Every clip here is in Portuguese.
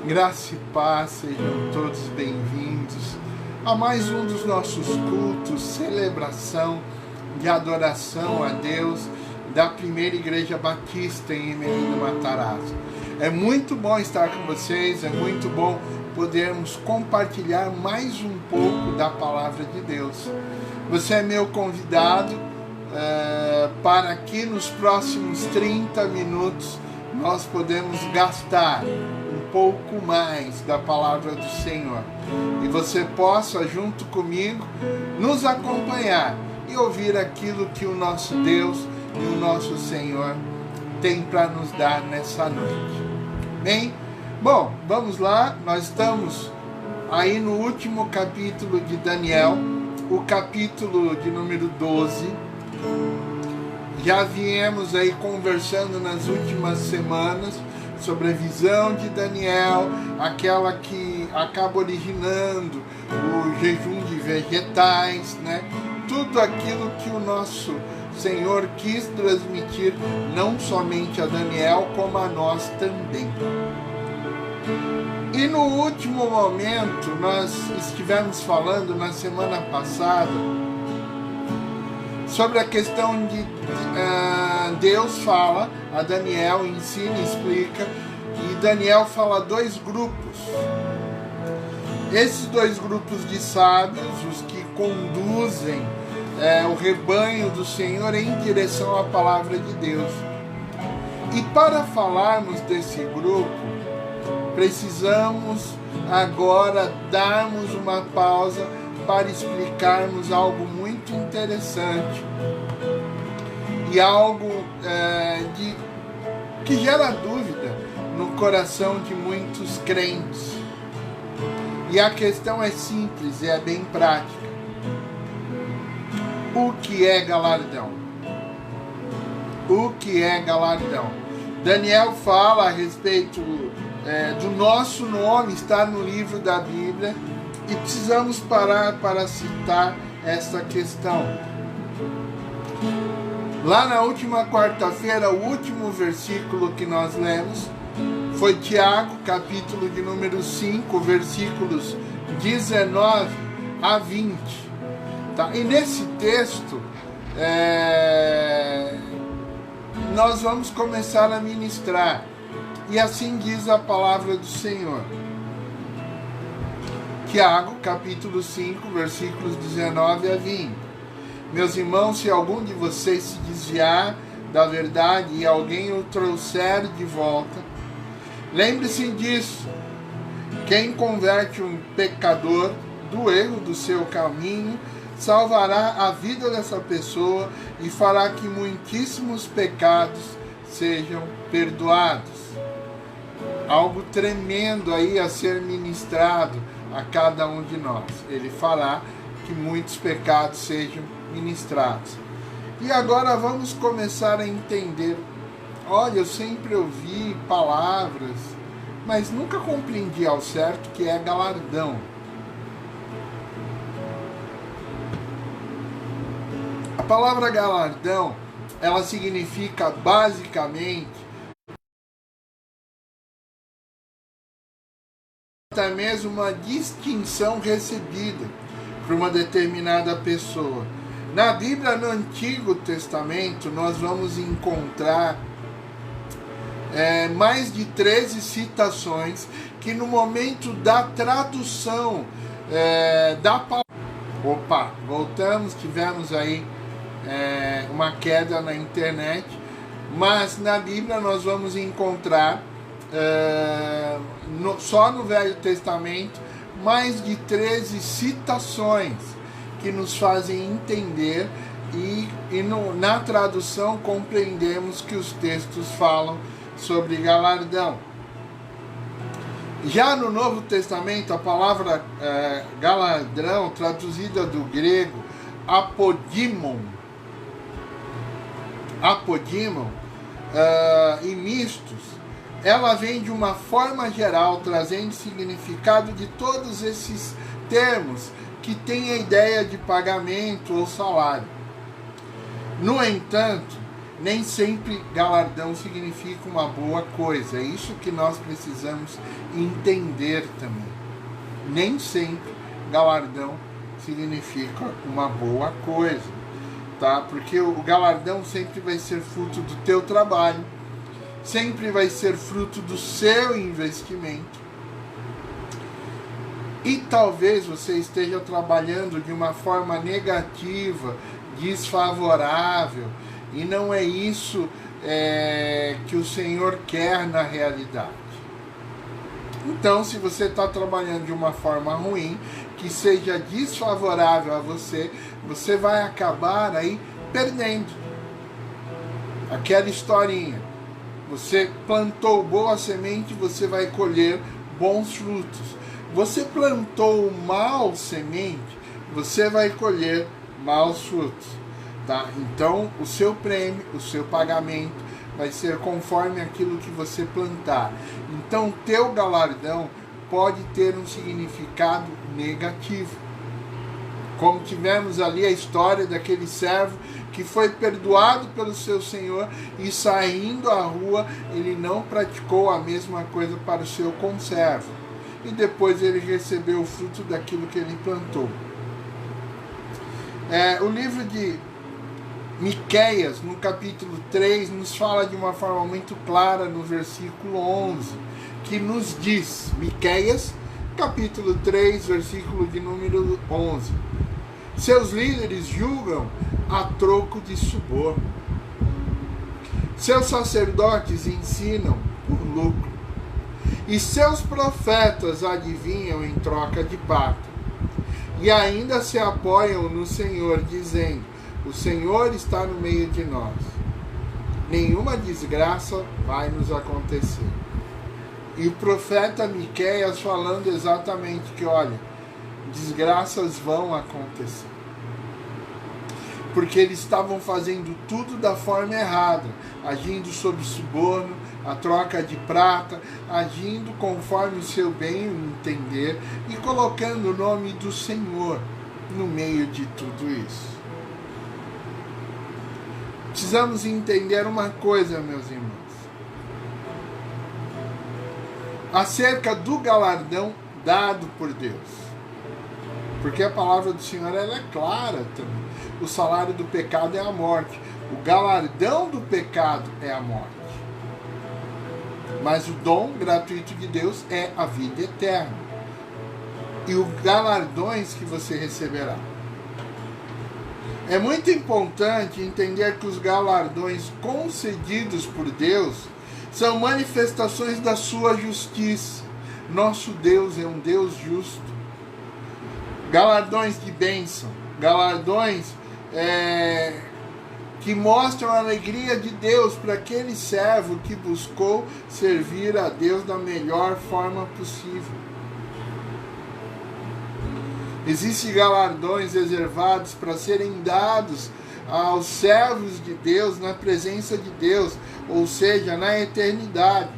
Graça e paz, sejam todos bem-vindos a mais um dos nossos cultos, celebração de adoração a Deus da Primeira Igreja Batista em Emelino Matarazzo. É muito bom estar com vocês, é muito bom podermos compartilhar mais um pouco da Palavra de Deus. Você é meu convidado para que nos próximos 30 minutos nós podemos gastar um pouco mais da Palavra do Senhor. E você possa, junto comigo, nos acompanhar e ouvir aquilo que o nosso Deus e o nosso Senhor tem para nos dar nessa noite. Bem? Bom, vamos lá, nós estamos aí no último capítulo de Daniel, o capítulo de número 12. Já viemos aí conversando nas últimas semanas sobre a visão de Daniel, aquela que acaba originando o jejum de vegetais, né? Tudo aquilo que o nosso Senhor quis transmitir, não somente a Daniel, como a nós também. E no último momento, nós estivemos falando na semana passada sobre a questão de Deus fala a Daniel, ensina, explica, e Daniel fala a dois grupos. Esses dois grupos de sábios, os que conduzem o rebanho do Senhor em direção à palavra de Deus. E para falarmos desse grupo, precisamos agora darmos uma pausa para explicarmos algo muito interessante e algo que gera dúvida no coração de muitos crentes. E a questão é simples e é bem prática. O que é galardão? O que é galardão? Daniel fala a respeito do nosso nome, está no livro da Bíblia, e precisamos parar para citar essa questão. Lá na última quarta-feira, o último versículo que nós lemos foi Tiago, capítulo de número 5, versículos 19 a 20. Tá? E nesse texto, nós vamos começar a ministrar. E assim diz a palavra do Senhor. Tiago, capítulo 5, versículos 19 a 20. Meus irmãos, se algum de vocês se desviar da verdade e alguém o trouxer de volta, lembre-se disso. Quem converte um pecador do erro do seu caminho, salvará a vida dessa pessoa e fará que muitíssimos pecados sejam perdoados. Algo tremendo aí a ser ministrado a cada um de nós. Ele fará que muitos pecados sejam ministrados. E agora vamos começar a entender. Olha, eu sempre ouvi palavras, mas nunca compreendi ao certo que é galardão. A palavra galardão, ela significa basicamente até mesmo uma distinção recebida por uma determinada pessoa. Na Bíblia, no Antigo Testamento, nós vamos encontrar mais de 13 citações que no momento da tradução da palavra... Opa, voltamos, tivemos aí uma queda na internet, mas na Bíblia nós vamos encontrar só no Velho Testamento mais de 13 citações que nos fazem entender e na tradução compreendemos que os textos falam sobre galardão. Já no Novo Testamento, a palavra galardão, traduzida do grego apodimon e mistos, ela vem de uma forma geral, trazendo significado de todos esses termos que têm a ideia de pagamento ou salário. No entanto, nem sempre galardão significa uma boa coisa. É isso que nós precisamos entender também. Nem sempre galardão significa uma boa coisa, tá? Porque o galardão sempre vai ser fruto do teu trabalho, sempre vai ser fruto do seu investimento. E talvez você esteja trabalhando de uma forma negativa, desfavorável, e não é isso que o Senhor quer na realidade. Então, se você está trabalhando de uma forma ruim, que seja desfavorável a você, você vai acabar aí perdendo. Aquela historinha. Você plantou boa semente, você vai colher bons frutos. Você plantou mal semente, você vai colher maus frutos. Tá? Então, o seu prêmio, o seu pagamento vai ser conforme aquilo que você plantar. Então, teu galardão pode ter um significado negativo. Como tivemos ali a história daquele servo que foi perdoado pelo seu senhor e saindo à rua, ele não praticou a mesma coisa para o seu conservo. E depois ele recebeu o fruto daquilo que ele plantou. O livro de Miqueias, no capítulo 3, nos fala de uma forma muito clara no versículo 11, que nos diz, Miqueias, capítulo 3, versículo de número 11, seus líderes julgam a troco de suborno, seus sacerdotes ensinam por lucro, e seus profetas adivinham em troca de prata, e ainda se apoiam no Senhor, dizendo, o Senhor está no meio de nós. Nenhuma desgraça vai nos acontecer. E o profeta Miqueias falando exatamente que, olha, desgraças vão acontecer. Porque eles estavam fazendo tudo da forma errada, agindo sob suborno, a troca de prata, agindo conforme o seu bem entender e colocando o nome do Senhor no meio de tudo isso. Precisamos entender uma coisa, meus irmãos, acerca do galardão dado por Deus. Porque a palavra do Senhor ela é clara também. O salário do pecado é a morte. O galardão do pecado é a morte. Mas o dom gratuito de Deus é a vida eterna. E os galardões que você receberá. É muito importante entender que os galardões concedidos por Deus são manifestações da sua justiça. Nosso Deus é um Deus justo. Galardões de bênção, galardões que mostram a alegria de Deus para aquele servo que buscou servir a Deus da melhor forma possível. Existem galardões reservados para serem dados aos servos de Deus na presença de Deus, ou seja, na eternidade.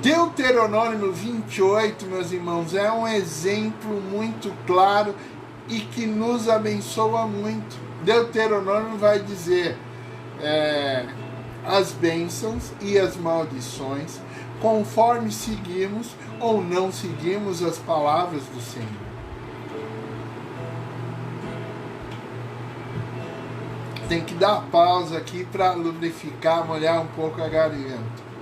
Deuteronômio 28, meus irmãos, é um exemplo muito claro e que nos abençoa muito. Deuteronômio vai dizer as bênçãos e as maldições, conforme seguimos ou não seguimos as palavras do Senhor. Tem que dar pausa aqui para lubrificar, molhar um pouco a garganta.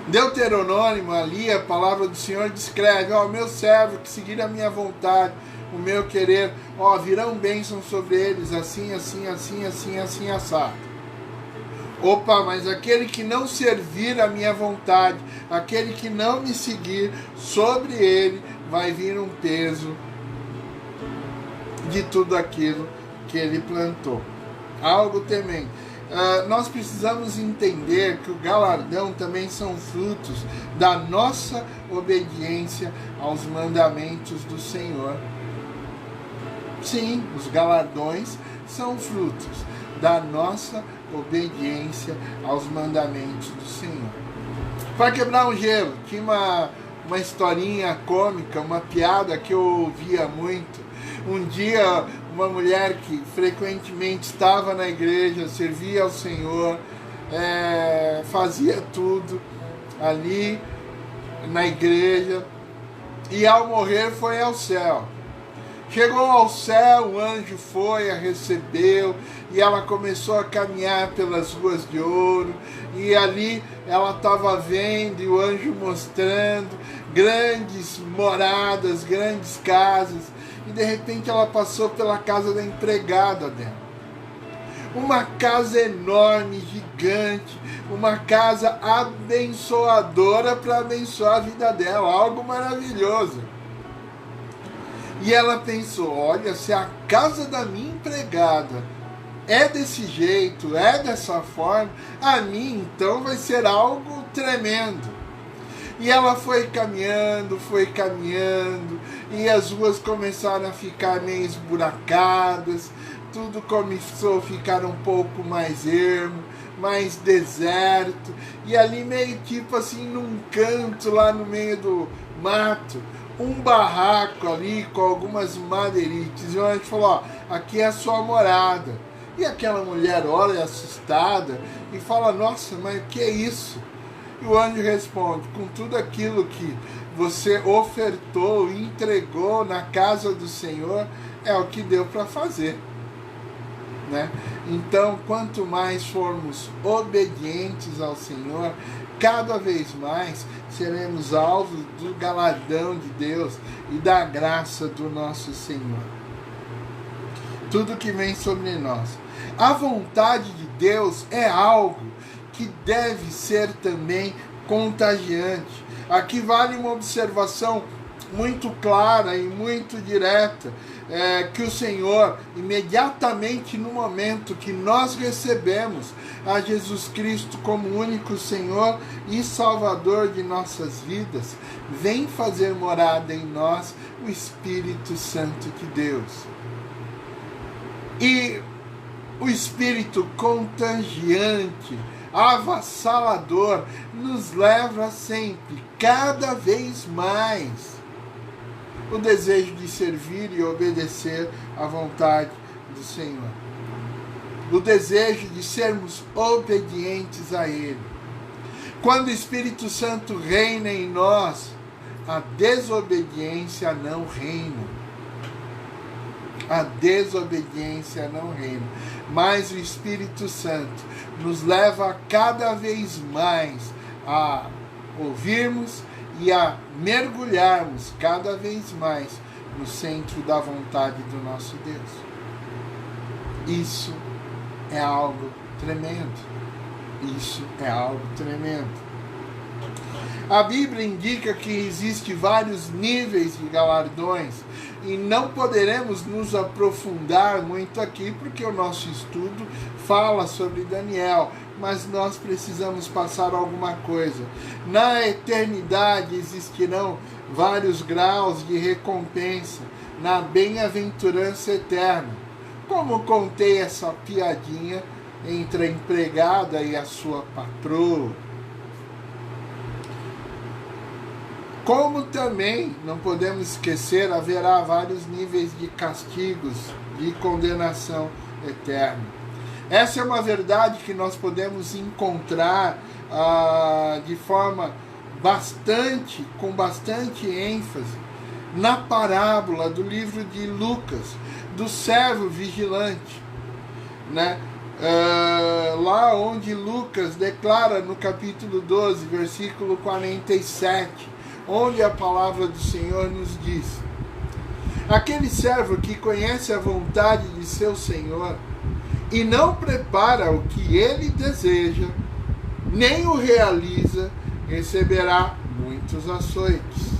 Deuteronômio, ali a palavra do Senhor descreve, meu servo que seguir a minha vontade, o meu querer, virão bênçãos sobre eles, assim, assim, assim, assim, assim, assado. Opa, mas aquele que não servir a minha vontade, aquele que não me seguir, sobre ele vai vir um peso de tudo aquilo que ele plantou. Algo temente. Nós precisamos entender que o galardão também são frutos da nossa obediência aos mandamentos do Senhor. Sim, os galardões são frutos da nossa obediência aos mandamentos do Senhor. Para quebrar um gelo, tinha uma historinha cômica, uma piada que eu ouvia muito. Um dia uma mulher que frequentemente estava na igreja, servia ao Senhor, fazia tudo ali na igreja, e ao morrer foi ao céu. Chegou ao céu, o anjo foi, a recebeu, e ela começou a caminhar pelas ruas de ouro, e ali ela estava vendo, e o anjo mostrando grandes moradas, grandes casas, e de repente ela passou pela casa da empregada dela. Uma casa enorme, gigante, uma casa abençoadora para abençoar a vida dela, algo maravilhoso. E ela pensou, olha, se a casa da minha empregada é desse jeito, é dessa forma, a minha então vai ser algo tremendo. E ela foi caminhando, e as ruas começaram a ficar meio esburacadas, tudo começou a ficar um pouco mais ermo, mais deserto, e ali meio tipo assim, num canto lá no meio do mato, um barraco ali com algumas madeirites, e o anjo falou, ó, aqui é a sua morada. E aquela mulher olha assustada e fala, nossa, mas o que é isso? E o anjo responde, com tudo aquilo que você ofertou e entregou na casa do Senhor, é o que deu para fazer. Né? Então, quanto mais formos obedientes ao Senhor, cada vez mais seremos alvos do galardão de Deus e da graça do nosso Senhor. Tudo que vem sobre nós. A vontade de Deus é algo que deve ser também contagiante. Aqui vale uma observação muito clara e muito direta, que o Senhor, imediatamente no momento que nós recebemos a Jesus Cristo como único Senhor e Salvador de nossas vidas, vem fazer morada em nós o Espírito Santo de Deus. E o Espírito contagiante, avassalador, nos leva sempre, cada vez mais, o desejo de servir e obedecer à vontade do Senhor. O desejo de sermos obedientes a Ele. Quando o Espírito Santo reina em nós, a desobediência não reina. A desobediência não reina. Mas o Espírito Santo nos leva cada vez mais a ouvirmos e a mergulharmos cada vez mais no centro da vontade do nosso Deus. Isso é algo tremendo. Isso é algo tremendo. A Bíblia indica que existe vários níveis de galardões e não poderemos nos aprofundar muito aqui porque o nosso estudo fala sobre Daniel, mas nós precisamos passar alguma coisa. Na eternidade existirão vários graus de recompensa na bem-aventurança eterna. Como contei essa piadinha entre a empregada e a sua patroa. Como também, não podemos esquecer, haverá vários níveis de castigos, de condenação eterna. Essa é uma verdade que nós podemos encontrar de forma com bastante ênfase na parábola do livro de Lucas, do servo vigilante, né? Lá onde Lucas declara no capítulo 12, versículo 47, onde a palavra do Senhor nos diz: aquele servo que conhece a vontade de seu Senhor e não prepara o que ele deseja, nem o realiza, receberá muitos açoites.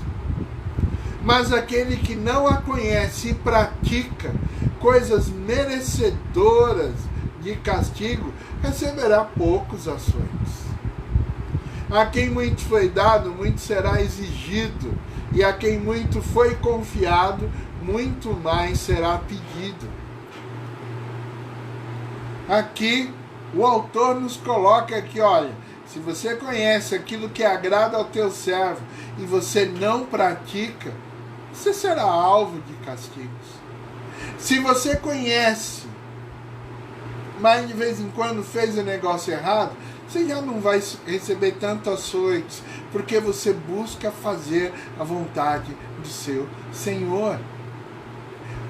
Mas aquele que não a conhece e pratica coisas merecedoras de castigo, receberá poucos açoites. A quem muito foi dado, muito será exigido, e a quem muito foi confiado, muito mais será pedido. Aqui, o autor nos coloca que, olha, se você conhece aquilo que agrada ao teu servo e você não pratica, você será alvo de castigos. Se você conhece, mas de vez em quando fez o negócio errado, você já não vai receber tanto açoites, porque você busca fazer a vontade do seu Senhor.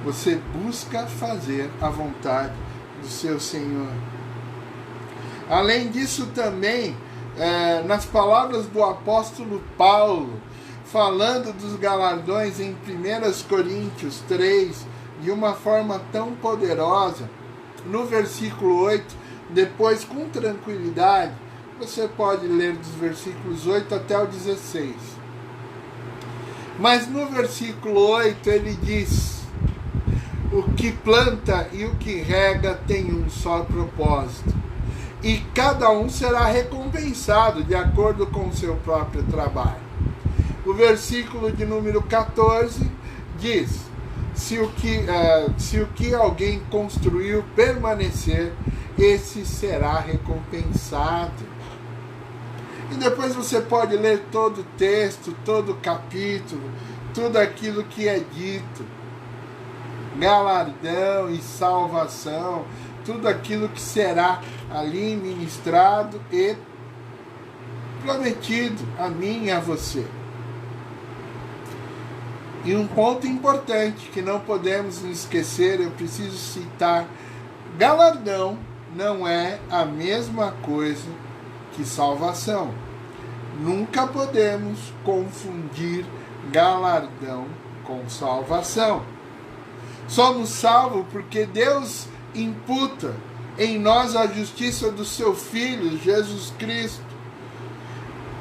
Você busca fazer a vontade do seu Senhor. Além disso também, nas palavras do apóstolo Paulo, falando dos galardões em 1 Coríntios 3, de uma forma tão poderosa, no versículo 8, depois com tranquilidade, você pode ler dos versículos 8 até o 16. Mas no versículo 8 ele diz: o que planta e o que rega tem um só propósito, e cada um será recompensado de acordo com o seu próprio trabalho. O versículo de número 14 diz: se o que alguém construiu permanecer, esse será recompensado. E depois você pode ler todo o texto, todo o capítulo, tudo aquilo que é dito. Galardão e salvação, tudo aquilo que será ali ministrado e prometido a mim e a você. E um ponto importante que não podemos nos esquecer, eu preciso citar: galardão não é a mesma coisa que salvação. Nunca podemos confundir galardão com salvação. Somos salvos porque Deus imputa em nós a justiça do seu Filho, Jesus Cristo,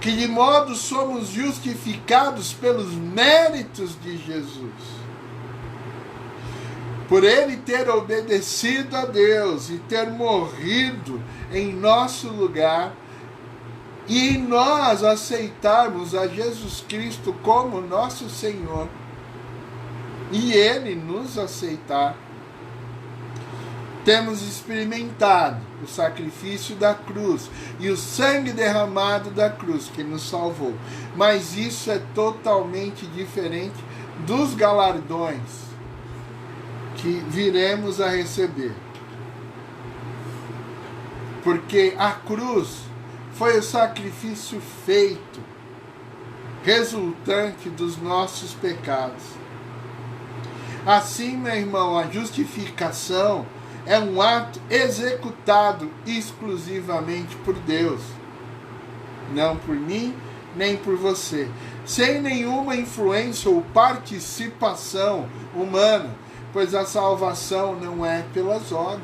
que de modo somos justificados pelos méritos de Jesus. Por ele ter obedecido a Deus e ter morrido em nosso lugar, e nós aceitarmos a Jesus Cristo como nosso Senhor, e ele nos aceitar, temos experimentado o sacrifício da cruz e o sangue derramado da cruz que nos salvou. Mas isso é totalmente diferente dos galardões que viremos a receber. Porque a cruz foi o sacrifício feito, resultante dos nossos pecados. Assim, meu irmão, a justificação é um ato executado exclusivamente por Deus, não por mim, nem por você, sem nenhuma influência ou participação humana, pois a salvação não é pelas obras,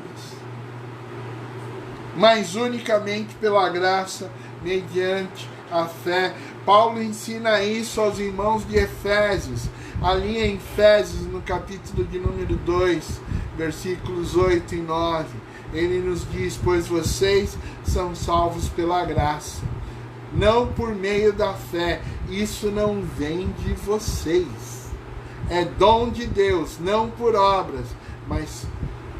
mas unicamente pela graça, mediante a fé. Paulo ensina isso aos irmãos de Efésios, ali em Efésios, no capítulo de número 2, versículos 8 e 9, ele nos diz: pois vocês são salvos pela graça, não por meio da fé. Isso não vem de vocês, é dom de Deus, não por obras, mas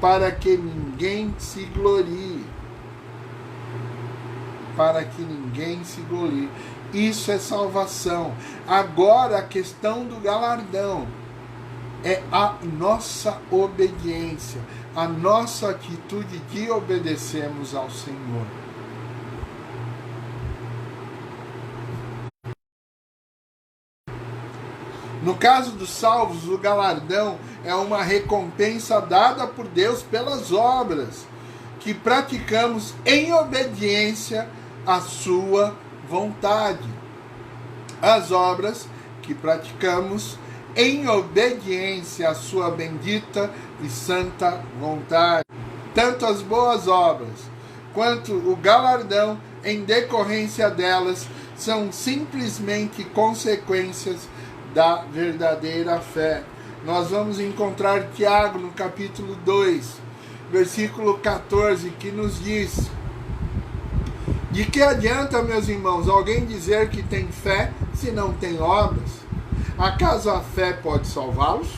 para que ninguém se glorie. Para que ninguém se glorie. Isso é salvação. Agora, a questão do galardão é a nossa obediência, a nossa atitude de obedecermos ao Senhor. No caso dos salvos, o galardão é uma recompensa dada por Deus pelas obras que praticamos em obediência à sua vontade. As obras que praticamos em obediência à sua bendita e santa vontade. Tanto as boas obras quanto o galardão em decorrência delas são simplesmente consequências da verdadeira fé. Nós vamos encontrar Tiago no capítulo 2, versículo 14, que nos diz: de que adianta, meus irmãos, alguém dizer que tem fé se não tem obras? Acaso a fé pode salvá-los?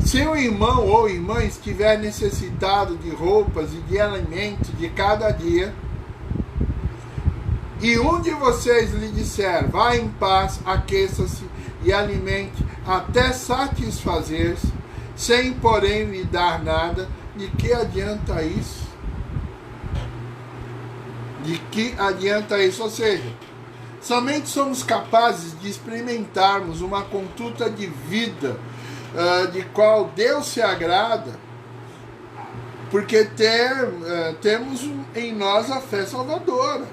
Se um irmão ou irmã estiver necessitado de roupas e de alimento de cada dia, e um de vocês lhe disser: vá em paz, aqueça-se e alimente até satisfazer-se, sem porém lhe dar nada, de que adianta isso? De que adianta isso? Ou seja, somente somos capazes de experimentarmos uma conduta de vida de qual Deus se agrada, porque temos em nós a fé salvadora.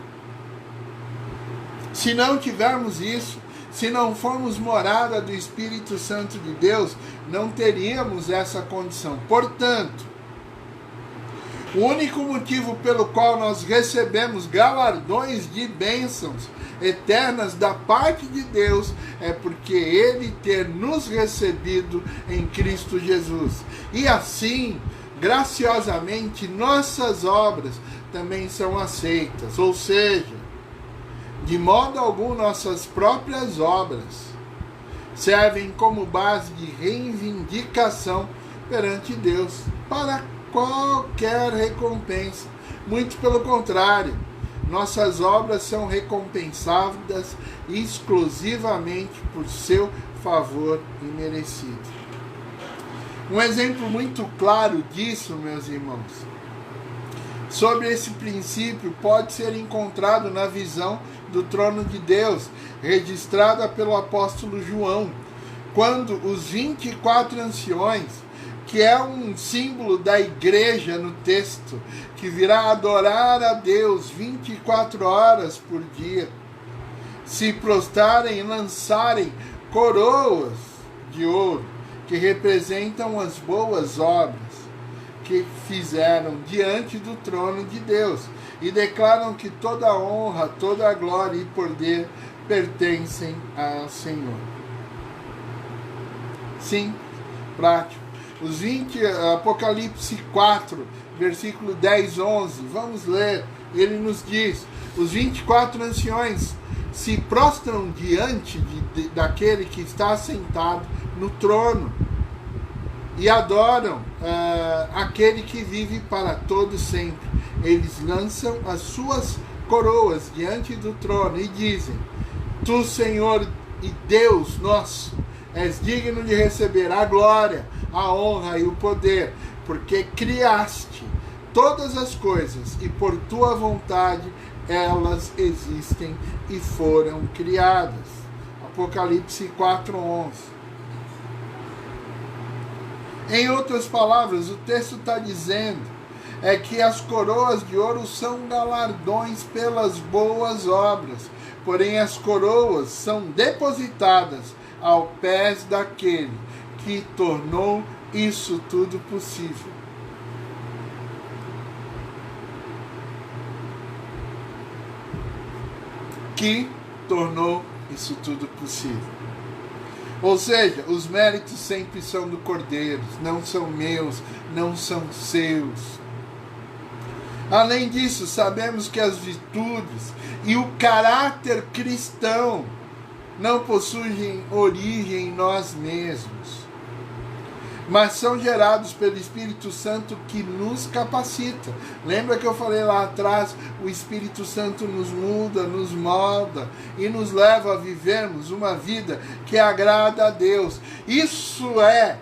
Se não tivermos isso, se não formos morada do Espírito Santo de Deus, não teríamos essa condição. Portanto, o único motivo pelo qual nós recebemos galardões de bênçãos eternas da parte de Deus é porque Ele ter nos recebido em Cristo Jesus. E assim, graciosamente, nossas obras também são aceitas. Ou seja, de modo algum nossas próprias obras servem como base de reivindicação perante Deus para qualquer recompensa. Muito pelo contrário, nossas obras são recompensadas exclusivamente por seu favor imerecido. Um exemplo muito claro disso, meus irmãos, sobre esse princípio pode ser encontrado na visão do trono de Deus, registrada pelo apóstolo João, quando os 24 anciões, que é um símbolo da igreja no texto, que virá adorar a Deus 24 horas por dia, se prostrarem e lançarem coroas de ouro, que representam as boas obras que fizeram diante do trono de Deus, e declaram que toda a honra, toda a glória e poder pertencem ao Senhor. Sim, prático. Apocalipse 4, versículo 10, 11, vamos ler. Ele nos diz: os 24 anciões se prostram diante daquele que está sentado no trono e adoram aquele que vive para todo sempre. Eles lançam as suas coroas diante do trono e dizem: Tu, Senhor e Deus nosso, és digno de receber a glória, a honra e o poder, porque criaste todas as coisas e por tua vontade elas existem e foram criadas. Apocalipse 4:11. Em outras palavras, o texto está dizendo que as coroas de ouro são galardões pelas boas obras, porém as coroas são depositadas aos pés daquele que tornou isso tudo possível. Que tornou isso tudo possível. Ou seja, os méritos sempre são do Cordeiro, não são meus, não são seus. Além disso, sabemos que as virtudes e o caráter cristão não possuem origem em nós mesmos, mas são gerados pelo Espírito Santo que nos capacita. Lembra que eu falei lá atrás? O Espírito Santo nos muda, nos molda e nos leva a vivermos uma vida que agrada a Deus. Isso é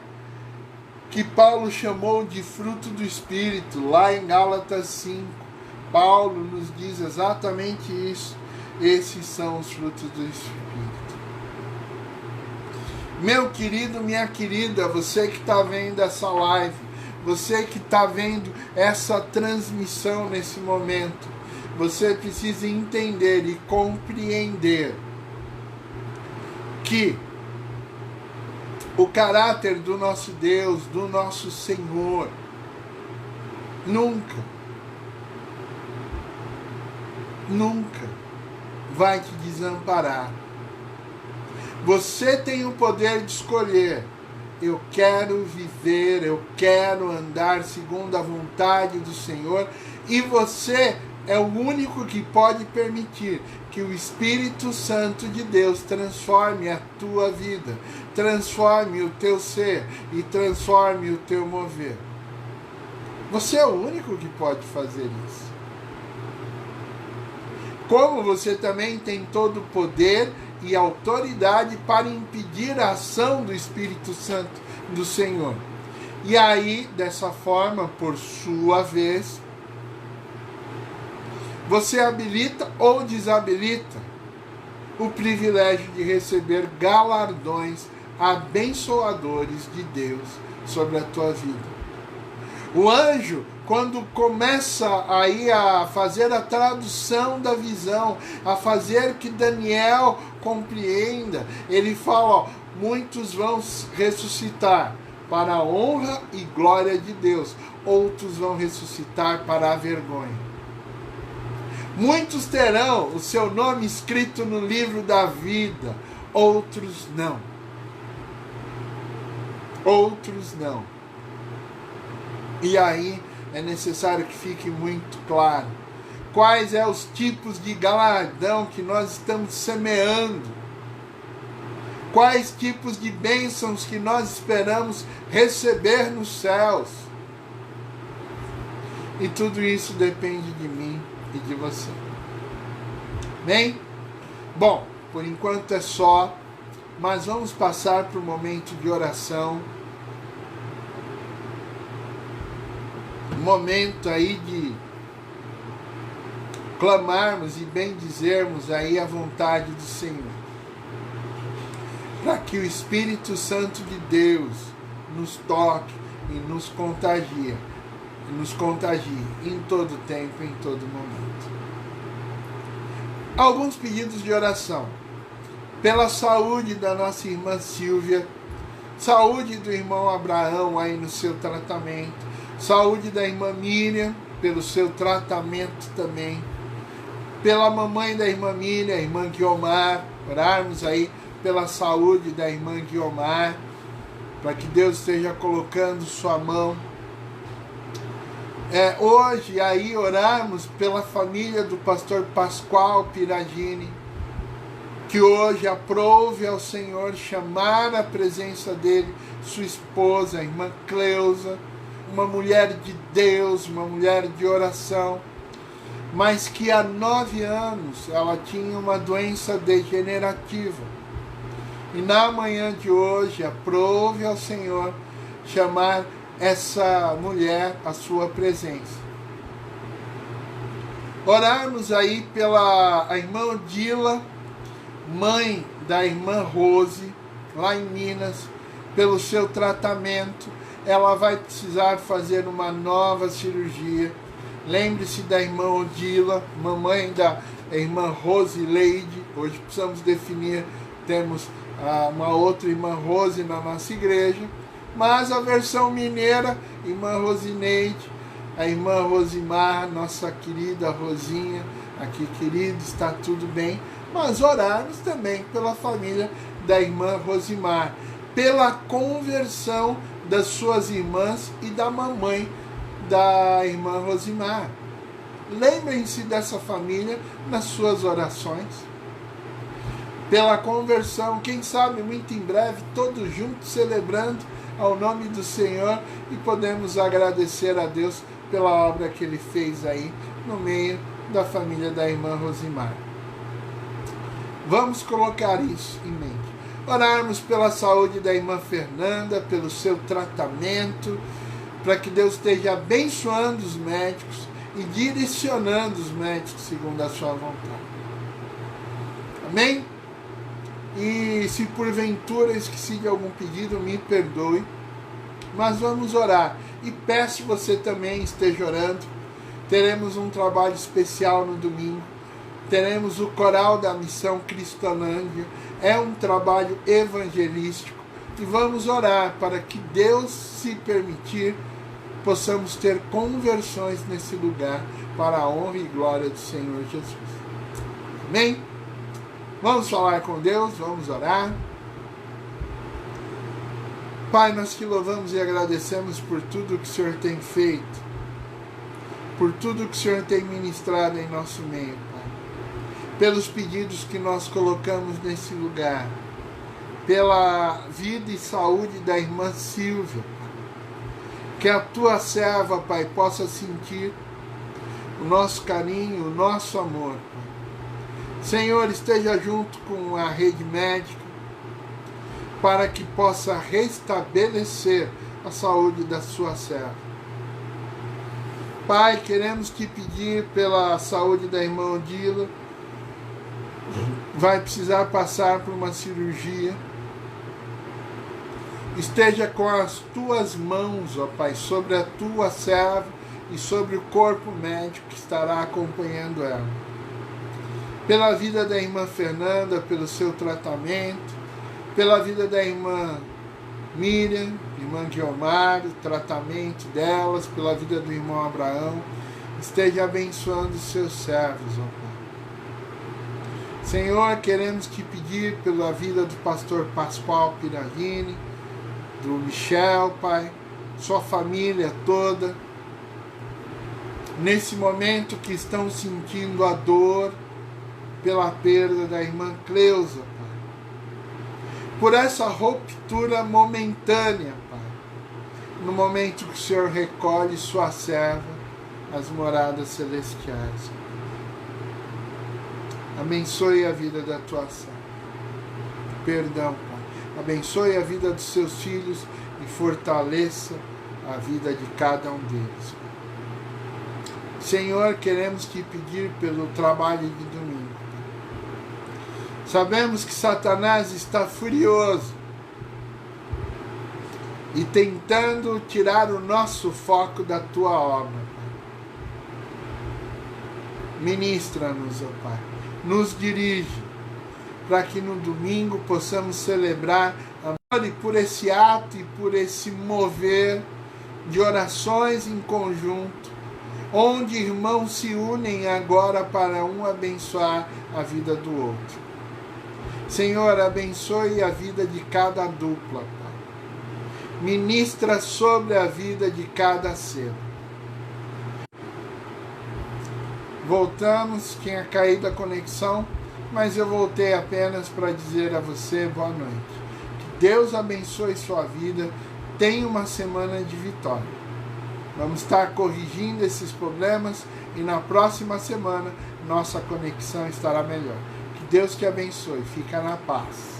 que Paulo chamou de fruto do Espírito, lá em Gálatas 5. Paulo nos diz exatamente isso. Esses são os frutos do Espírito. Meu querido, minha querida, você que está vendo essa live, você que está vendo essa transmissão nesse momento, você precisa entender e compreender que o caráter do nosso Deus, do nosso Senhor, nunca vai te desamparar. Você tem o poder de escolher: eu quero viver, eu quero andar segundo a vontade do Senhor, e você é o único que pode permitir que o Espírito Santo de Deus transforme a tua vida, transforme o teu ser e transforme o teu mover. Você é o único que pode fazer isso. Como você também tem todo o poder e autoridade para impedir a ação do Espírito Santo do Senhor. E aí, dessa forma, por sua vez, você habilita ou desabilita o privilégio de receber galardões abençoadores de Deus sobre a tua vida. O anjo, quando começa aí a fazer a tradução da visão, a fazer que Daniel compreenda, ele fala, ó, muitos vão ressuscitar para a honra e glória de Deus, outros vão ressuscitar para a vergonha. Muitos terão o seu nome escrito no livro da vida, outros não. Outros não. E aí é necessário que fique muito claro quais são os tipos de galardão que nós estamos semeando. Quais tipos de bênçãos que nós esperamos receber nos céus. E tudo isso depende de mim e de você. Bem? Bom, por enquanto é só, mas vamos passar para o momento de oração. Um momento aí de clamarmos e bendizermos aí a vontade do Senhor. Para que o Espírito Santo de Deus nos toque e nos contagie em todo tempo, em todo momento. Alguns pedidos de oração. Pela saúde da nossa irmã Silvia, saúde do irmão Abraão aí no seu tratamento, saúde da irmã Miriam, pelo seu tratamento também, pela mamãe da irmã Miriam, a irmã Guiomar, orarmos aí pela saúde da irmã Guiomar, para que Deus esteja colocando sua mão. Hoje aí orarmos pela família do pastor Pascoal Piragini, que hoje aprove ao Senhor chamar à presença dele sua esposa, a irmã Cleusa, uma mulher de Deus, uma mulher de oração, mas que há 9 anos ela tinha uma doença degenerativa. E na manhã de hoje, aprove ao Senhor chamar essa mulher à sua presença. Orarmos aí pela a irmã Odila, mãe da irmã Rose, lá em Minas, pelo seu tratamento. Ela vai precisar fazer uma nova cirurgia. Lembre-se da irmã Odila, mamãe da irmã Rose Leide. Hoje precisamos definir, temos uma outra irmã Rose na nossa igreja, mas a versão mineira, irmã Rosineide, a irmã Rosimar, nossa querida Rosinha, aqui querida, está tudo bem, mas orarmos também pela família da irmã Rosimar, pela conversão das suas irmãs e da mamãe da irmã Rosimar. Lembrem-se dessa família nas suas orações. Pela conversão, quem sabe muito em breve, todos juntos celebrando ao nome do Senhor e podemos agradecer a Deus pela obra que Ele fez aí no meio da família da irmã Rosimar. Vamos colocar isso em mente. Orarmos pela saúde da irmã Fernanda, pelo seu tratamento, para que Deus esteja abençoando os médicos e direcionando os médicos segundo a sua vontade. Amém? E se porventura esqueci de algum pedido, me perdoe. Mas vamos orar. E peço que você também esteja orando. Teremos um trabalho especial no domingo. Teremos o coral da Missão Cristolândia. É um trabalho evangelístico. E vamos orar para que Deus, se permitir, possamos ter conversões nesse lugar para a honra e glória do Senhor Jesus. Amém? Vamos falar com Deus, vamos orar. Pai, nós te louvamos e agradecemos por tudo que o Senhor tem feito, por tudo que o Senhor tem ministrado em nosso meio, Pai. Pelos pedidos que nós colocamos nesse lugar, pela vida e saúde da irmã Silvia, Pai. Que a tua serva, Pai, possa sentir o nosso carinho, o nosso amor, Pai. Senhor, esteja junto com a rede médica para que possa restabelecer a saúde da sua serva. Pai, queremos te pedir pela saúde da irmã Odila. Vai precisar passar por uma cirurgia. Esteja com as tuas mãos, ó Pai, sobre a tua serva e sobre o corpo médico que estará acompanhando ela. Pela vida da irmã Fernanda, pelo seu tratamento, pela vida da irmã Miriam, irmã Guiomar, o tratamento delas, pela vida do irmão Abraão, esteja abençoando os seus servos, ó Pai. Senhor, queremos te pedir pela vida do pastor Pascoal Piravini, do Michel, Pai, sua família toda, nesse momento que estão sentindo a dor pela perda da irmã Cleusa, Pai. Por essa ruptura momentânea, Pai, no momento que o Senhor recolhe sua serva às moradas celestiais. Abençoe a vida da tua serva. Perdão, Pai. Abençoe a vida dos seus filhos e fortaleça a vida de cada um deles. Senhor, queremos te pedir pelo trabalho de domingo. Sabemos que Satanás está furioso e tentando tirar o nosso foco da tua obra. Ministra-nos, ó Pai. Nos dirige para que no domingo possamos celebrar amor e por esse ato e por esse mover de orações em conjunto, onde irmãos se unem agora para um abençoar a vida do outro. Senhor, abençoe a vida de cada dupla, Pai. Ministra sobre a vida de cada ser. Voltamos, tinha caído a conexão, mas eu voltei apenas para dizer a você boa noite. Que Deus abençoe sua vida, tenha uma semana de vitória. Vamos estar corrigindo esses problemas e na próxima semana nossa conexão estará melhor. Que Deus te abençoe. Fica na paz.